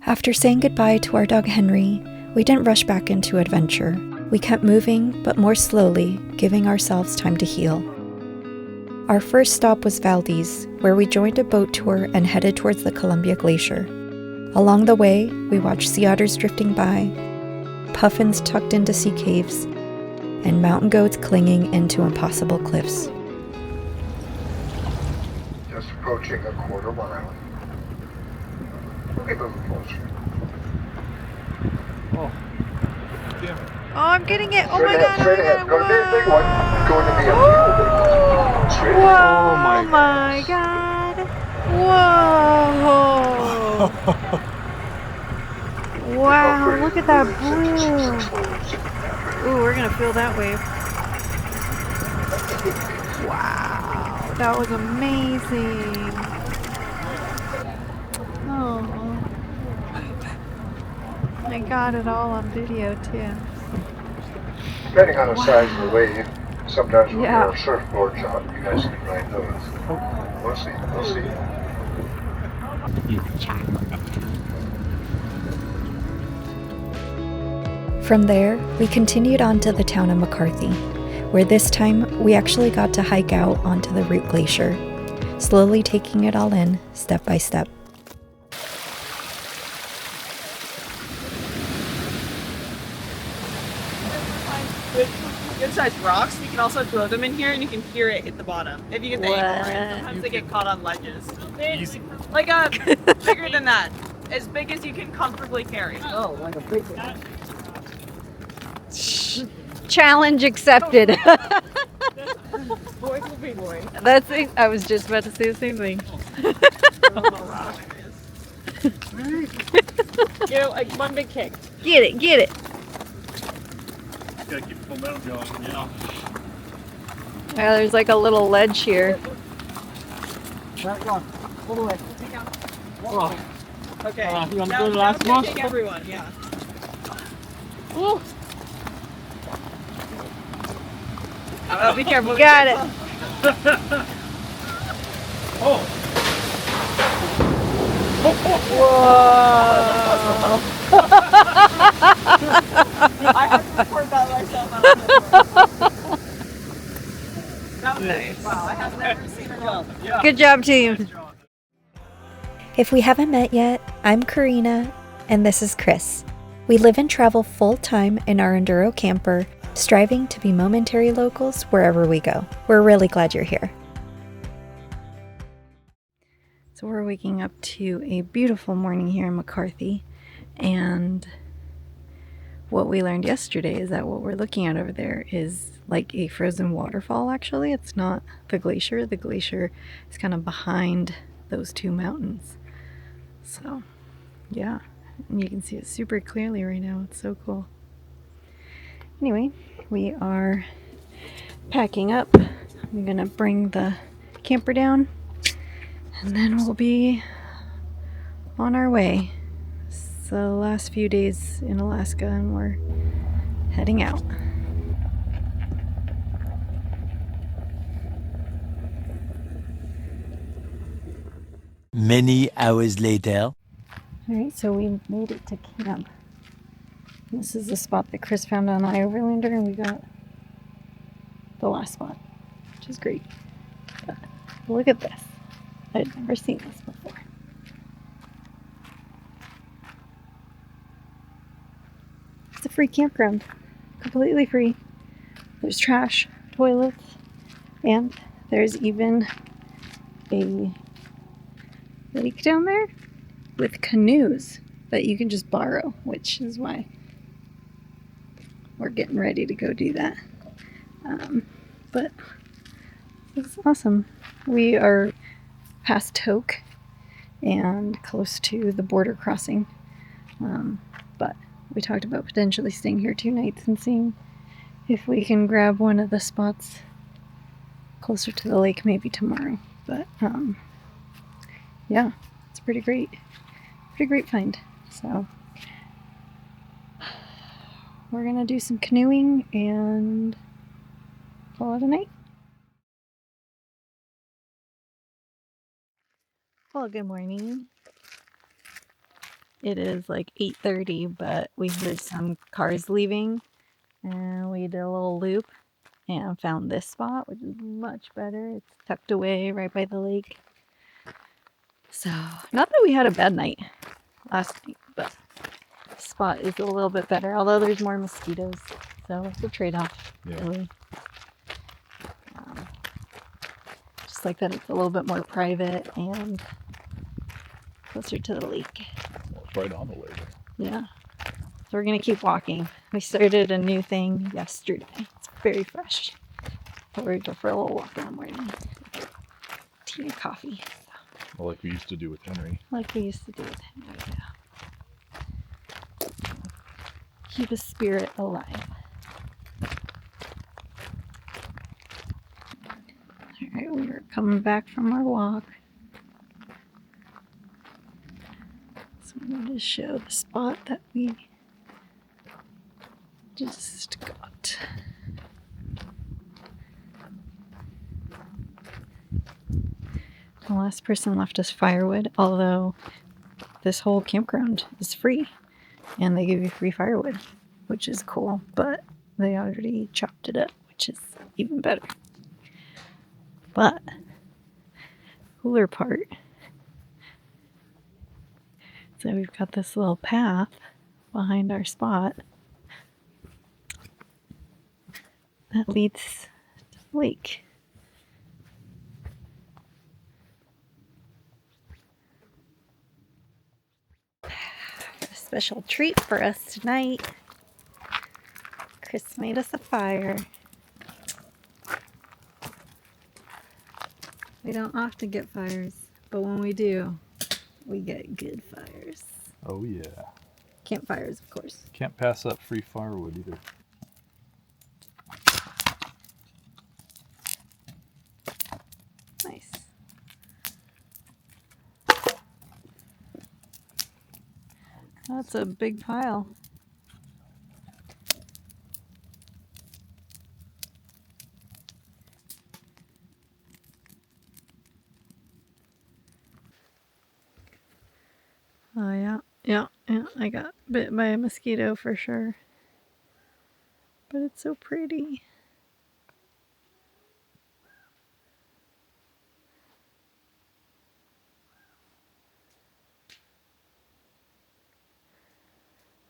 After saying goodbye to our dog Henri, we didn't rush back into adventure. We kept moving, but more slowly, giving ourselves time to heal. Our first stop was Valdez, where we joined a boat tour and headed towards the Columbia Glacier. Along the way, we watched sea otters drifting by, puffins tucked into sea caves, and mountain goats clinging into impossible cliffs. Just approaching a quarter mile. We'll get a little closer. Oh, damn it. Oh, I'm getting it. Oh Straight my ahead, god. straight ahead. Going to be a big one. Going to be a few big ones. Straight ahead. Whoa, Oh my god. Whoa. Wow, look at that blue. Ooh, we're going to feel that wave. Wow, that was amazing. Oh, I got it all on video too. Depending on the size of the wave, sometimes when Yeah. there are surfboards out, you guys can ride those. We'll see. We'll see. From there, we continued on to the town of McCarthy, where this time we actually got to hike out onto the Root Glacier, slowly taking it all in, step by step. Good sized rocks. You can also throw them in here and you can hear it hit the bottom if you get the angle right. Sometimes they get caught on ledges. Easy. Like bigger than that. As big as you can comfortably carry. Oh, like a big one. Challenge accepted. Boy, big boy. That's it. I was just about to say the same thing. You know, like one big kick. Get it, get it. Gotta keep the momentum going, you know. Yeah, there's like a little ledge here. Right, go on. Pull the way. Oh. Okay. You want to do the last one? Take everyone, yeah. Ooh. Be careful. Got it. Oh. Whoa. I have to record that myself. That was Nice. Wow, I have never seen a jump. Yeah. Good job, team. If we haven't met yet, I'm Karina, and this is Chris. We live and travel full-time in our Enduro camper, striving to be momentary locals wherever we go. We're really glad you're here. So we're waking up to a beautiful morning here in McCarthy, and what we learned yesterday is that what we're looking at over there is like a frozen waterfall. Actually, it's not the glacier. The glacier is kind of behind those two mountains. So yeah, and you can see it super clearly right now. It's so cool. Anyway, we are packing up. I'm gonna bring the camper down, and then we'll be on our way. It's the last few days in Alaska, and we're heading out. Many hours later. Alright, so we made it to camp. This is the spot that Chris found on iOverlander, and we got the last spot, which is great. But look at this. I'd never seen this before. It's a free campground. Completely free. There's trash, toilets, and there's even a lake down there with canoes that you can just borrow, which is why we're getting ready to go do that. But it's awesome. We are past Toke and close to the border crossing, but we talked about potentially staying here 2 nights and seeing if we can grab one of the spots closer to the lake maybe tomorrow. But yeah, it's pretty great find. So we're gonna do some canoeing and call it a night. Well, good morning. It is like 8:30, but we heard some cars leaving, and we did a little loop and found this spot, which is much better. It's tucked away right by the lake. So, not that we had a bad night last night, but this spot is a little bit better, although there's more mosquitoes, so it's a trade-off, really. Just like that, it's a little bit more private and closer to the lake. Well, it's right on the lake. Yeah. So we're gonna keep walking. We started a new thing yesterday. It's very fresh. So we're gonna go for a little walk in the morning. Tea and coffee. Well, like we used to do with Henri. Like we used to do with Henri. Yeah. Keep a spirit alive. Alright, we are coming back from our walk. So I'm going to show the spot that we just got. The last person left us firewood, although this whole campground is free and they give you free firewood, which is cool, but they already chopped it up, which is even better. But cooler part, so we've got this little path behind our spot that leads to the lake. A special treat for us tonight. Chris made us a fire. We don't often get fires, but when we do, we get good fires. Oh yeah. Campfires, of course. Can't pass up free firewood either. Nice. That's a big pile. Oh yeah, I got bit by a mosquito for sure. But it's so pretty.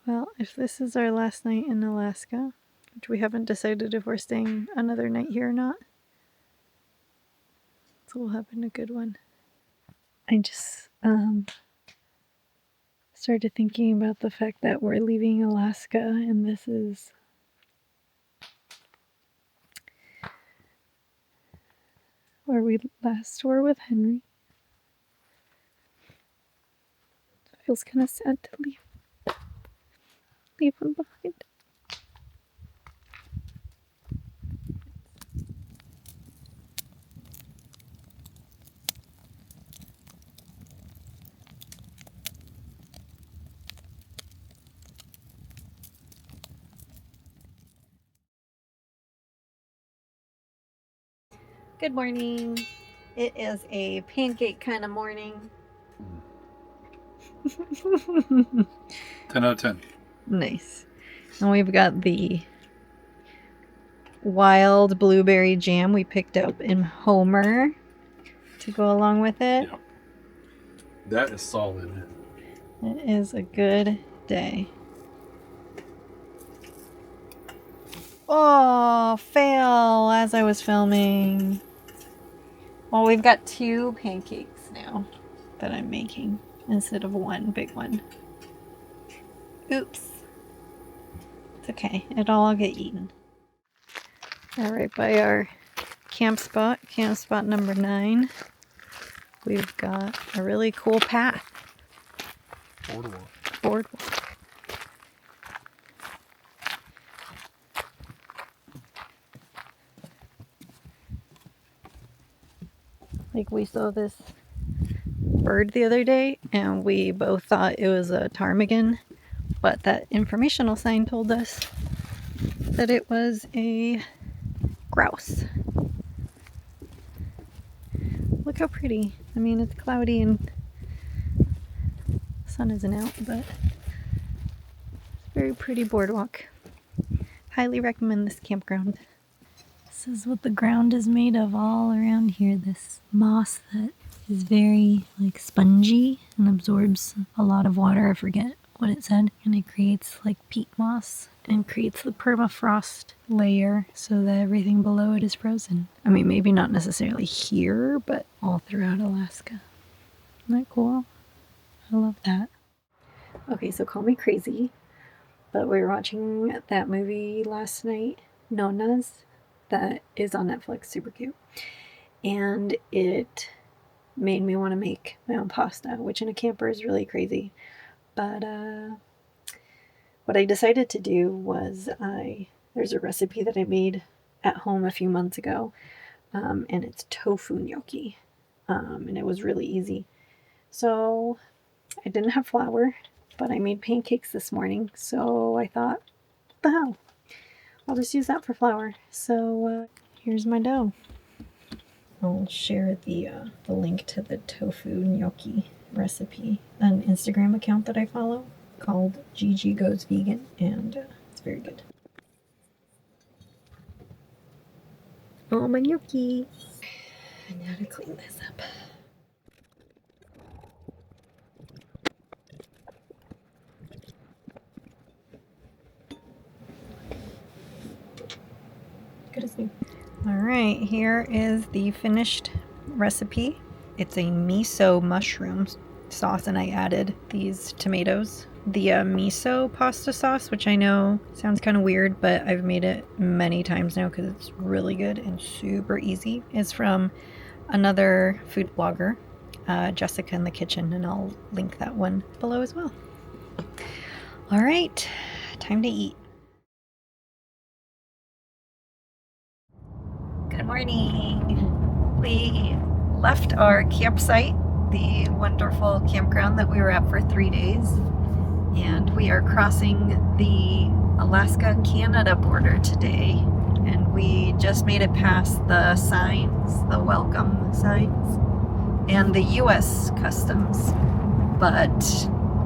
Well, if this is our last night in Alaska, which we haven't decided if we're staying another night here or not, so we'll have a good one. I just started thinking about the fact that we're leaving Alaska and this is where we last were with Henri. It feels kind of sad to leave him behind. Good morning. It is a pancake kind of morning. 10 out of 10. Nice. And we've got the wild blueberry jam we picked up in Homer to go along with it. Yeah. That is solid. It is a good day. Oh, fail as I was filming. Well, we've got 2 pancakes now that I'm making instead of one big one. Oops. It's okay. It'll all get eaten. All right, by our camp spot number 9, we've got a really cool path. Boardwalk. Like, we saw this bird the other day and we both thought it was a ptarmigan, but that informational sign told us that it was a grouse. Look how pretty. I mean, it's cloudy and sun isn't out, but it's a very pretty boardwalk. Highly recommend this campground. This is what the ground is made of all around here. This moss that is very like spongy and absorbs a lot of water. I forget what it said. And it creates like peat moss and creates the permafrost layer so that everything below it is frozen. I mean, maybe not necessarily here, but all throughout Alaska. Isn't that cool? I love that. Okay, so call me crazy, but we were watching that movie last night, Nonas, that is on Netflix, super cute. And it made me want to make my own pasta, which in a camper is really crazy. But what I decided to do was there's a recipe that I made at home a few months ago, and it's tofu gnocchi, and it was really easy. So I didn't have flour, but I made pancakes this morning, so I thought, what the hell? I'll just use that for flour. So here's my dough. I'll share the link to the tofu gnocchi recipe, an Instagram account that I follow called Gigi Goes Vegan, and it's very good. Oh, my gnocchi! I know how to clean this up. Good as new. Alright, here is the finished recipe. It's a miso mushroom sauce, and I added these tomatoes. The miso pasta sauce, which I know sounds kind of weird, but I've made it many times now because it's really good and super easy. It's from another food blogger, Jessica in the Kitchen, and I'll link that one below as well. Alright, time to eat. Good morning. We left our campsite, the wonderful campground that we were at for 3 days, and we are crossing the Alaska-Canada border today, and we just made it past the signs, the welcome signs, and the US customs, but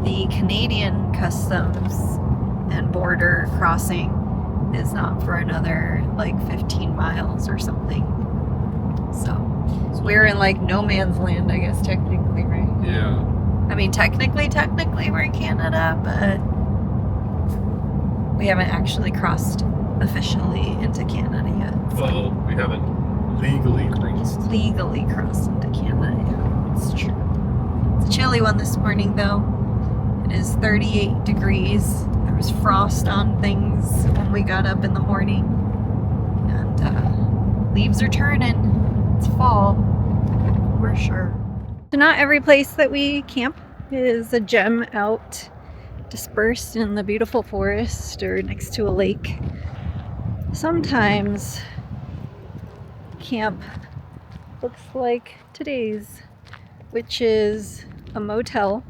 the Canadian customs and border crossing is not for another like 15 miles or something. So we're in like no man's land, I guess, technically, right? Yeah. I mean, technically we're in Canada, but we haven't actually crossed officially into Canada yet. Well, we haven't legally crossed. Legally crossed into Canada, yeah, it's true. It's a chilly one this morning, though. It is 38 degrees. There was frost on things when we got up in the morning, and leaves are turning. It's fall, for sure. So not every place that we camp is a gem out dispersed in the beautiful forest or next to a lake. Sometimes camp looks like today's, which is a motel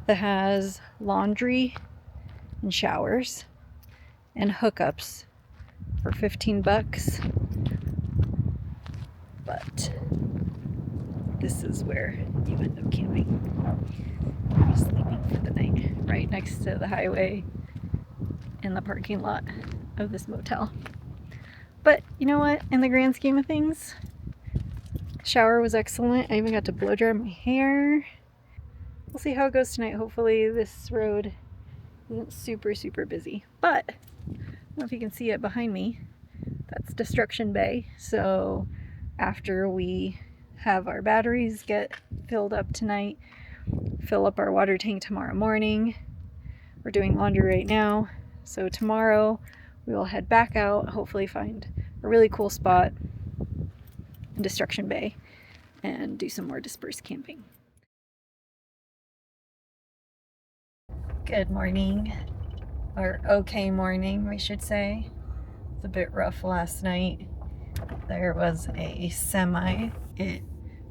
that has laundry and showers and hookups for $15. But this is where you end up camping. You're sleeping for the night right next to the highway in the parking lot of this motel. But you know what? In the grand scheme of things, the shower was excellent. I even got to blow dry my hair. We'll see how it goes tonight. Hopefully this road isn't super busy. But I don't know if you can see it behind me. That's Destruction Bay. So after we have our batteries get filled up tonight, fill up our water tank tomorrow morning. We're doing laundry right now. So tomorrow we will head back out, hopefully find a really cool spot in Destruction Bay and do some more dispersed camping. Good morning, or okay morning, we should say. It's a bit rough last night. There was a semi. It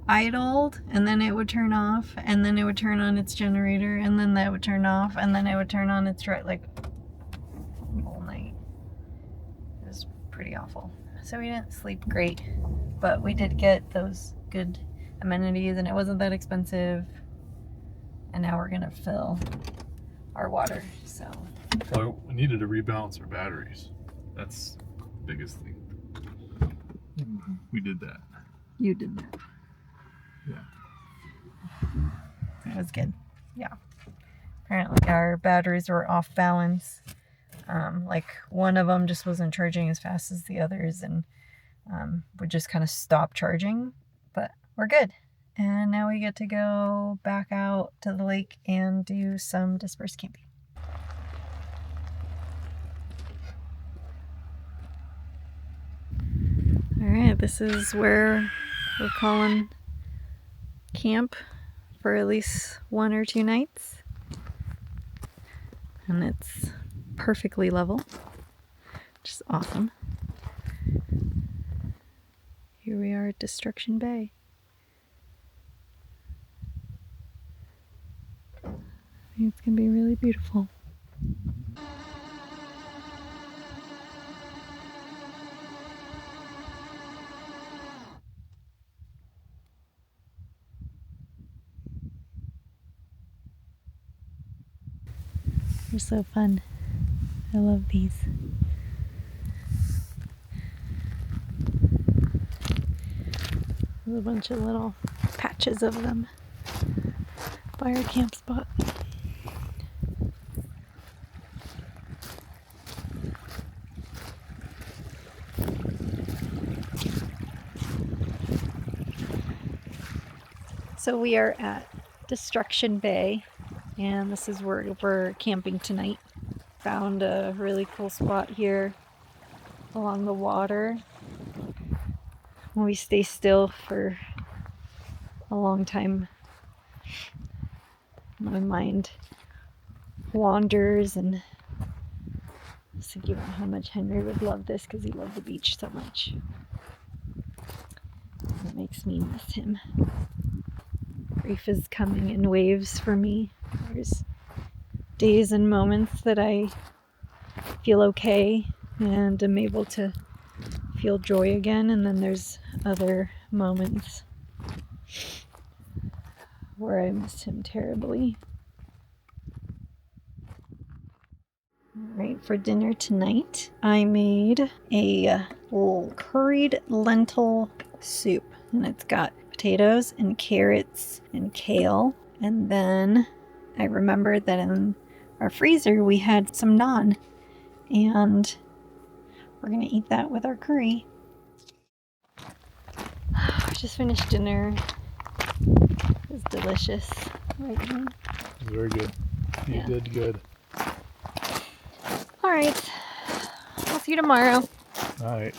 idled, and then it would turn off, and then it would turn on its generator, and then that would turn off, and then it would turn on its like all night. It was pretty awful. So we didn't sleep great, but we did get those good amenities, and it wasn't that expensive. And now we're gonna fill our water, so. Well, we needed to rebalance our batteries. That's the biggest thing. We did that. You did that. Yeah. That was good. Yeah. Apparently our batteries were off balance. Like one of them just wasn't charging as fast as the others, and would just kind of stop charging, but we're good. And now we get to go back out to the lake and do some dispersed camping. All right, this is where we're calling camp for at least 1 or 2 nights. And it's perfectly level, which is awesome. Here we are at Destruction Bay. I think it's gonna be really beautiful. They're so fun. I love these. There's a bunch of little patches of them by our camp spot. So we are at Destruction Bay, and this is where we're camping tonight. Found a really cool spot here along the water. When we stay still for a long time, my mind wanders, and I was thinking about how much Henri would love this because he loved the beach so much. It makes me miss him. Grief is coming in waves for me. There's days and moments that I feel okay and am able to feel joy again, and then there's other moments where I miss him terribly. Alright, for dinner tonight, I made a little curried lentil soup, and it's got potatoes and carrots and kale, and then I remembered that in our freezer we had some naan, and we're gonna eat that with our curry. We just finished dinner. It was delicious. Right, Henri? Very good. You Yeah. did good. All right. I'll see you tomorrow. All right.